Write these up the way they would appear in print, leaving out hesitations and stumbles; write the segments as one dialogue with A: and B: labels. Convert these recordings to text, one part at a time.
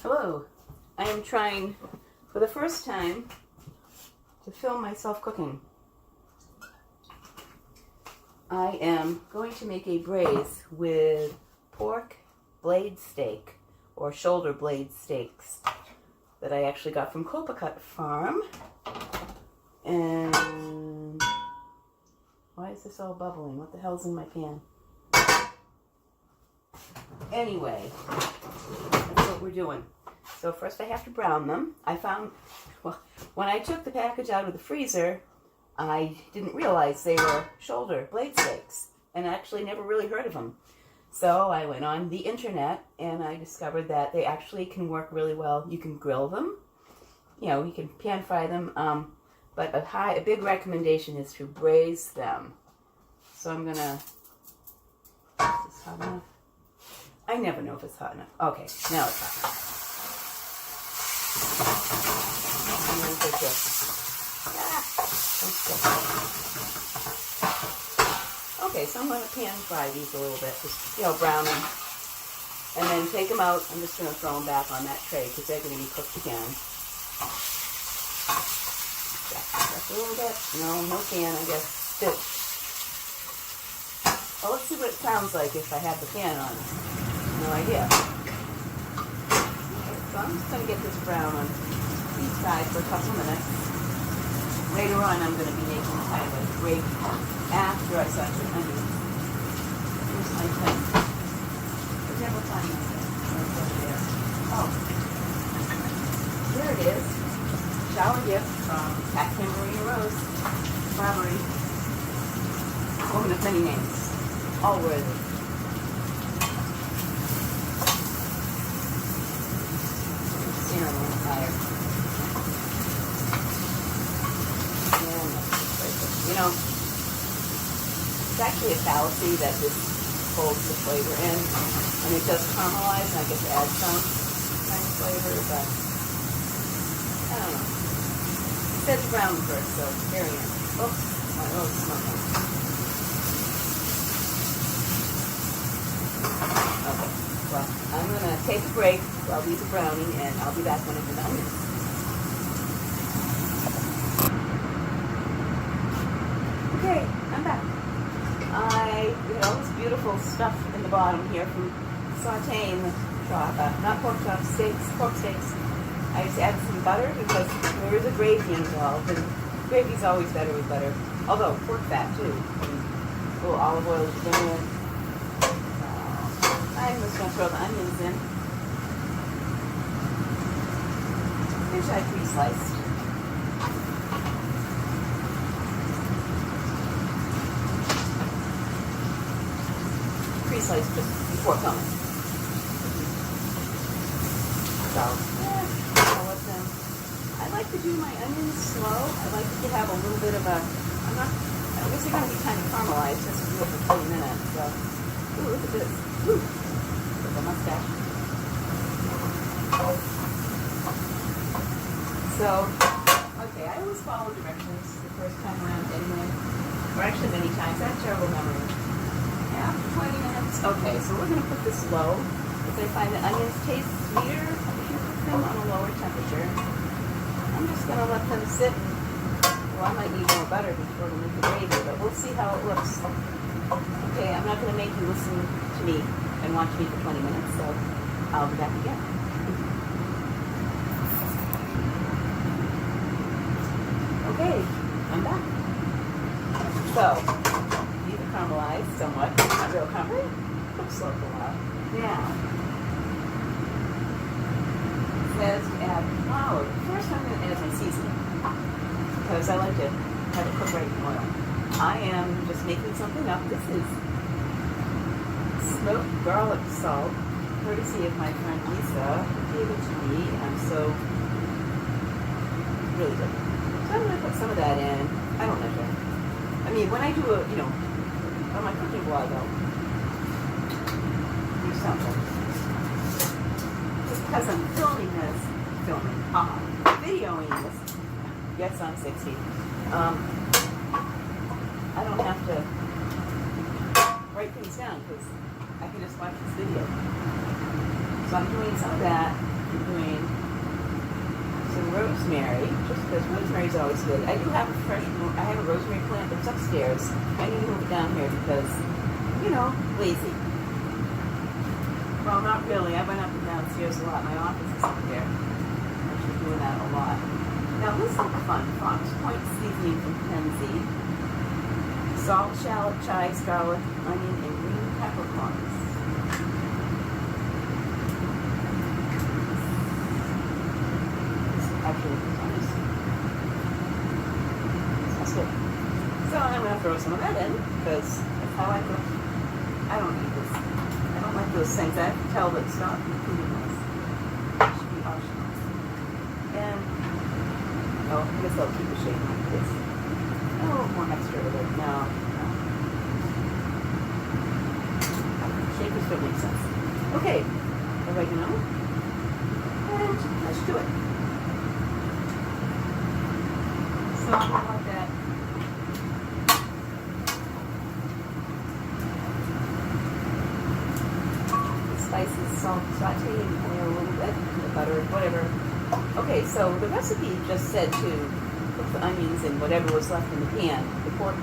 A: Hello, I am trying for the first time to film myself cooking. I am going to make a braise with pork blade steak or shoulder blade steaks that I actually got from Copacut Farm. And why is this all bubbling? What the hell's in my pan? Anyway, that's what we're doing. So first I have to brown them. I found, well, when I took the package out of the freezer, I didn't realize they were shoulder blade steaks, and I actually never really heard of them. So I went on the internet and I discovered that they actually can work really well. You can grill them, you can pan fry them, but a big recommendation is to braise them. So I'm gonna, is this hot enough? I never know if it's hot enough. Okay, now it's hot. I'm gonna take this. Okay, so I'm going to pan fry these a little bit, just, brown them. And then take them out. I'm just going to throw them back on that tray because they're going to be cooked again. Back a little bit. No pan, I guess. Still. Well, let's see what it sounds like if I have the pan on. No idea. Okay, so I'm just going to get this brown on each side for a couple minutes. Later on, I'm going to be making kind of a gravy after I sauté the onions. Here's my pen. I never find it. Right over there. Oh, there it is. Shower gift from Cat Maria Rose. Barbary. Woman of many names. All worthy. Serum on the fire. It's actually a fallacy that this holds the flavor in, and it does caramelize, and I get to add some kind of flavor, but I don't know. It says brown first, so very nice. Oops, my roast smoking. Okay, well, I'm going to take a break while these are browning, and I'll be back when I do the onions. Okay, I'm back. I did all this beautiful stuff in the bottom here from sauteing the not pork chops, pork steaks. I just added some butter because there is a gravy involved, and gravy's always better with butter. Although pork fat too, and a little olive oil to begin with. I'm just going to throw the onions in, which I pre-sliced. Pre-sliced just before coming. So, I'll let them. I like to do my onions slow. I like to have a little bit of a. I guess they're going to be kind of caramelized just to do it for 20 minutes. So, ooh, look at this. Ooh, with the mustache. So, okay, I always follow directions the first time around anyway. Or actually many times. I have terrible memory. After 20 minutes. Okay, so we're going to put this low because I find that onions taste sweeter if you cook them on a lower temperature. I'm just going to let them sit. Well, I might need more butter before we make the gravy, but we'll see how it looks. Okay, I'm not going to make you listen to me and watch me for 20 minutes, so I'll be back again. Okay, I'm back. So, caramelized somewhat, not real caramel. Cook slow for a while. Now, it says to add flour. First, I'm going to add my seasoning because I like to have it cook right in oil. I am just making something up. This is smoked garlic salt, courtesy of my friend Lisa, who gave it to me. I'm so really good. So I'm going to put some of that in. I don't measure. I mean, when I do on my cooking blog, I'll do something. Just because I'm videoing this. Yes, I'm 60. I don't have to write things down because I can just watch this video. So I'm doing some of that I'm doing some rosemary, just because rosemary is always good. I do have I have a rosemary plant that's upstairs. I need to move it down here because, you know, lazy. Well, not really. I went up and downstairs a lot. My office is up there. I'm actually doing that a lot. Now this looks fun. Fox Point seasoning from Penzi. Salt, shallot, chives, garlic, onion, and green peppercorns. Actually, nice. Smells good. So I'm going to throw some of that in because that's how I cook. I don't need this. I don't like those things. I have to tell that stop including this. It should be optional. And, oh, I guess I'll keep the shape like this. A little more extra with it. No. Shakers don't make sense. Okay. Oregano. And let's do it. So like that. The spices, salt, saute in oil a little bit, the butter, whatever. Okay, so the recipe just said to cook the onions and whatever was left in the pan, the pork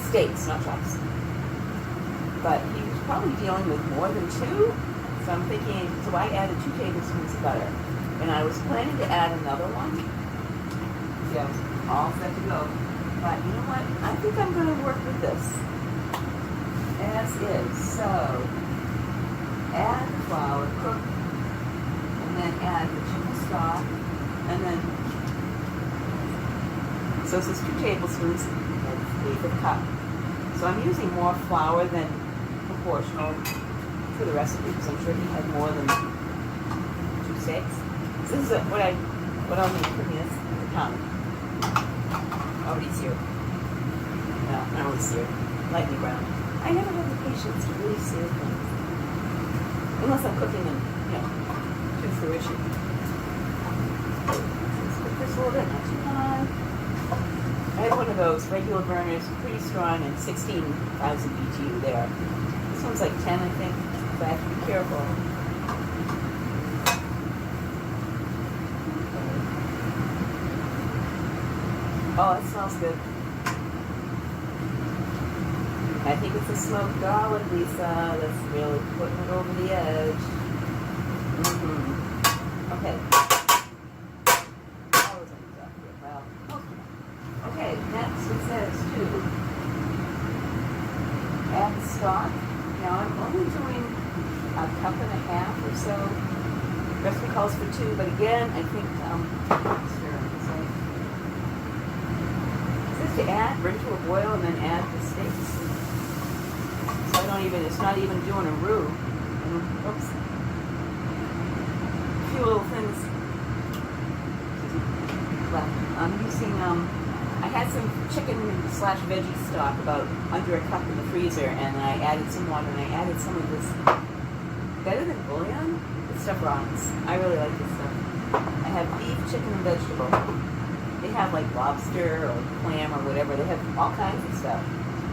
A: steaks, not chops. But he was probably dealing with more than 2, so I'm thinking, so I added 2 tablespoons of butter. And I was planning to add another one. Yeah, all set to go. But you know what? I think I'm going to work with this as is. So, add the flour, cook, and then add the chicken stock, and then, so this is 2 tablespoons, and 1/8 cup. So I'm using more flour than proportional to the recipe because I'm sure he had more than 2 steaks. So this is what I'll need for this is a pound. Already seared. No, not really seared. Lightly browned. I never have the patience to really sear things. Unless I'm cooking them, you know, to fruition. Let's cook this a little bit, not too high. I have one of those regular burners, pretty strong, and 16,000 BTU there. This one's like 10, I think, so I have to be careful. Oh, that smells good. I think it's the smoked garlic, Lisa. That's really putting it over the edge. Okay. Well, okay, next it says to add the stock. Now I'm only doing 1.5 cups or so. The recipe calls for 2, but again, I think to add, bring to a boil, and then add the steaks. So it's not even doing a roux. Oops. A few little things left. I'm using, I had some chicken/veggie stock, about under 1 cup in the freezer, and then I added some water, and I added some of this. Better than bouillon? This stuff rocks. I really like this stuff. I have beef, chicken, and vegetable. They have like lobster or clam or whatever. They have all kinds of stuff.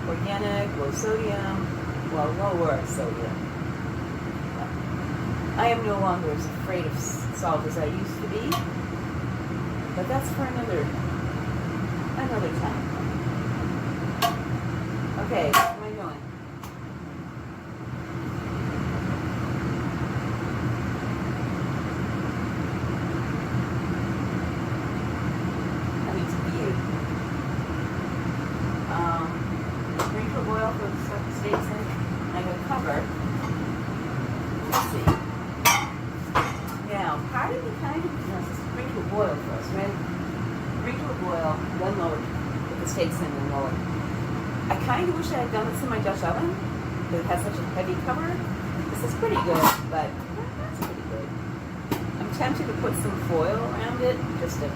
A: Organic, low sodium, well, lower sodium. I am no longer as afraid of salt as I used to be, but that's for another time. Okay, what am I doing? Bring to a boil for the steaks in. I'm going to cover. Let's see. Now, part of me let's bring to a boil first, right? Bring to a boil, then lower it. Put the steaks in and lower it. I kind of wish I had done this in my Dutch oven, because it has such a heavy cover. This is pretty good, but that's pretty good. I'm tempted to put some foil around it, just to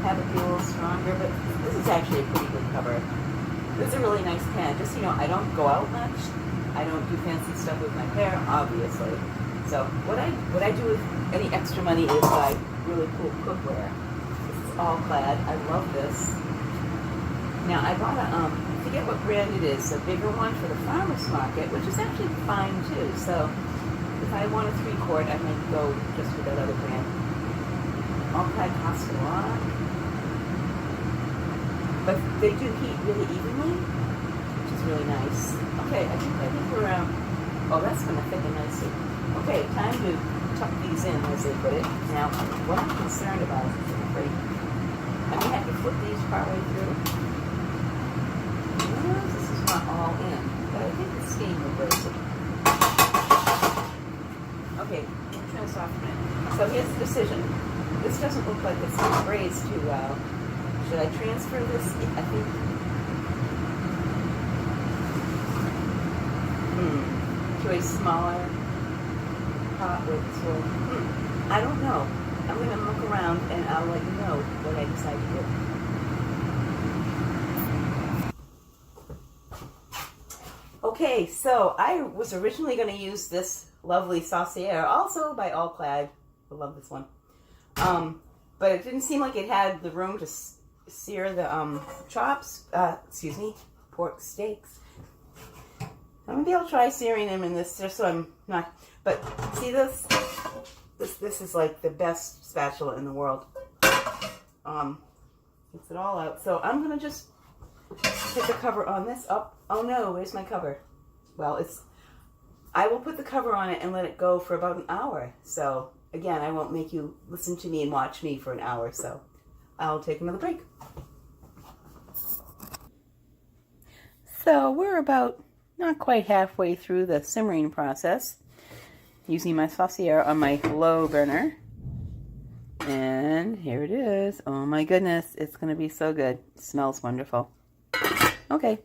A: have it be a little stronger, but this is actually a pretty good cover. This is a really nice pan. Just so you know, I don't go out much. I don't do fancy stuff with my hair, obviously. So what I do with any extra money is buy really cool cookware. This is all clad. I love this. Now I bought I forget what brand it is, a bigger one for the farmer's market, which is actually fine too. So if I want a 3-quart, I might go just with that other brand. All kind costs a lot. But they do heat really evenly, which is really nice. Okay, I think we're oh, that's going to thicken nicely. Okay, time to tuck these in, as they put it. Now, what I'm concerned about is I'm afraid I may have to flip these partway through. This is not all in, but I think the steam will braise it. Okay, we'll turn this off a minute. So here's the decision. This doesn't look like it's been braised too well. Should I transfer this? I think. To a smaller pot with sort I don't know. I'm going to look around and I'll let you know what I decide to do. Okay, so I was originally going to use this lovely saucier, also by All Clad. I love this one. But it didn't seem like it had the room to sear the pork steaks. Maybe I'll try searing them in this just so I'm not, but see this is like the best spatula in the world. Gets it all out. So I'm gonna just put the cover on this up. Oh no, where's my cover? Well, I will put the cover on it and let it go for about an hour. So again, I won't make you listen to me and watch me for an hour, so I'll take another break. So we're about not quite halfway through the simmering process, using my saucier on my low burner. And here it is. Oh my goodness, it's going to be so good. It smells wonderful. Okay,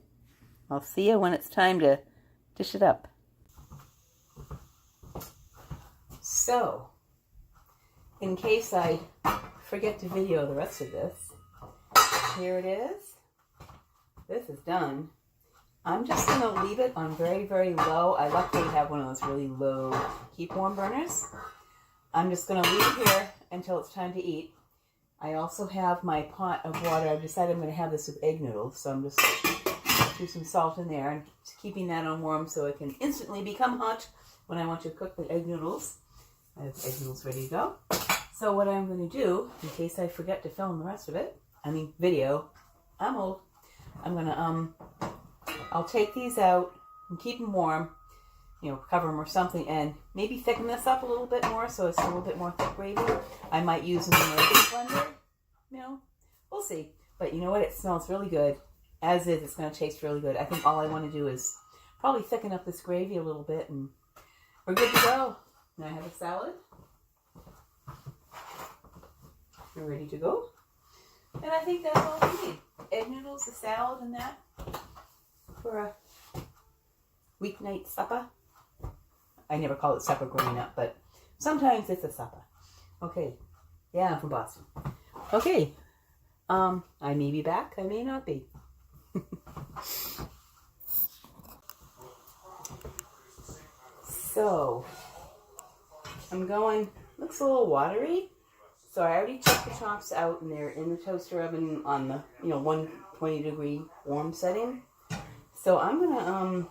A: I'll see you when it's time to dish it up. So, in case I forget to video the rest of this, here it is. This is done. I'm just going to leave it on very, very low. I luckily have one of those really low keep warm burners. I'm just going to leave it here until it's time to eat. I also have my pot of water. I've decided I'm going to have this with egg noodles, so I'm just do some salt in there and keeping that on warm so it can instantly become hot when I want to cook the egg noodles. I have egg noodles ready to go. So what I'm going to do, in case I forget to film the rest of it, video, I'm old. I'm going to, I'll take these out and keep them warm, cover them or something, and maybe thicken this up a little bit more so it's a little bit more thick gravy. I might use an American blender, we'll see. But you know what? It smells really good. As is, it's going to taste really good. I think all I want to do is probably thicken up this gravy a little bit, and we're good to go. Now I have a salad. We're ready to go. And I think that's all we need. Egg noodles, a salad, and that for a weeknight supper. I never call it supper growing up, but sometimes it's a supper. Okay. Yeah, I'm from Boston. Okay. I may be back. I may not be. So, I'm going, looks a little watery. So I already took the tops out and they're in the toaster oven on the, 120 degree warm setting. So I'm gonna,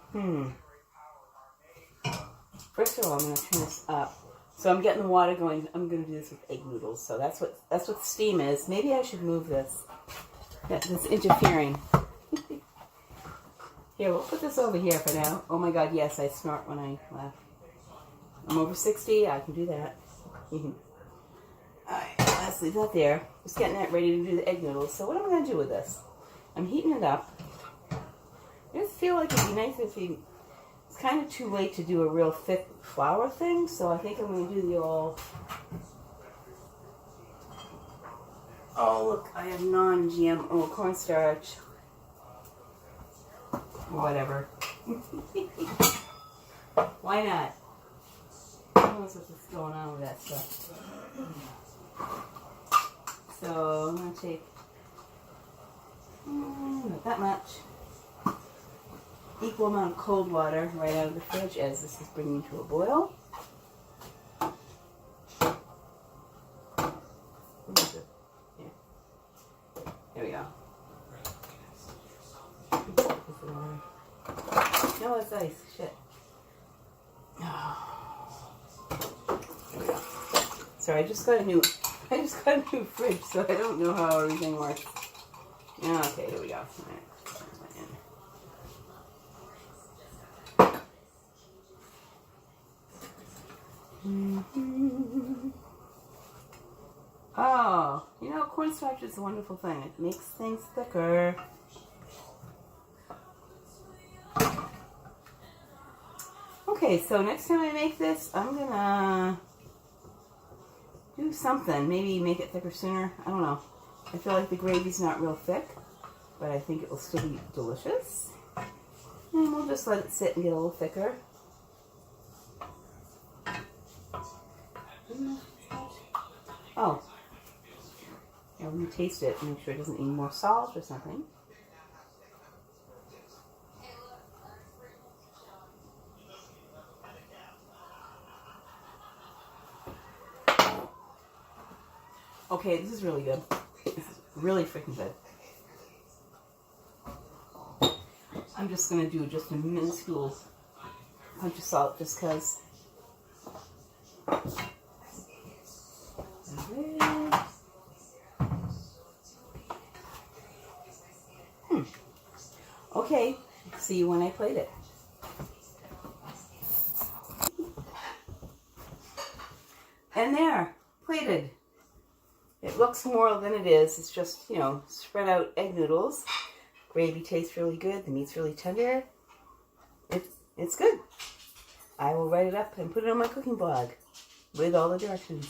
A: first of all, I'm gonna turn this up. So I'm getting the water going. I'm gonna do this with egg noodles. So that's what the steam is. Maybe I should move this. That's interfering. Here, we'll put this over here for now. Oh my God, yes, I snort when I laugh. I'm over 60. I can do that. Alright, let's leave that there. Just getting that ready to do the egg noodles. So what am I going to do with this? I'm heating it up. I just feel like it'd be nice if it's kind of too late to do a real thick flour thing, so I think I'm going to do the all... Oh, look, I have non-GMO cornstarch. Whatever. Why not? Who knows what's going on with that stuff. So I'm going to take not that much. Equal amount of cold water right out of the fridge as this is bringing to a boil. There we go. No, it's ice. Shit. Sorry, I just got a new fridge, so I don't know how everything works. Okay, here we go. All right. Oh, cornstarch is a wonderful thing. It makes things thicker. Okay, so next time I make this, I'm gonna do something. Maybe make it thicker sooner. I don't know. I feel like the gravy's not real thick, but I think it will still be delicious. And we'll just let it sit and get a little thicker. Oh. Yeah, let me taste it and make sure it doesn't need more salt or something. Okay, this is really good. This is really freaking good. I'm just going to do just a minuscule punch of salt just because. Okay, see you when I plate it. And there, plated. It looks more than it is. It's just, spread out egg noodles. Gravy tastes really good. The meat's really tender. It's good. I will write it up and put it on my cooking blog with all the directions.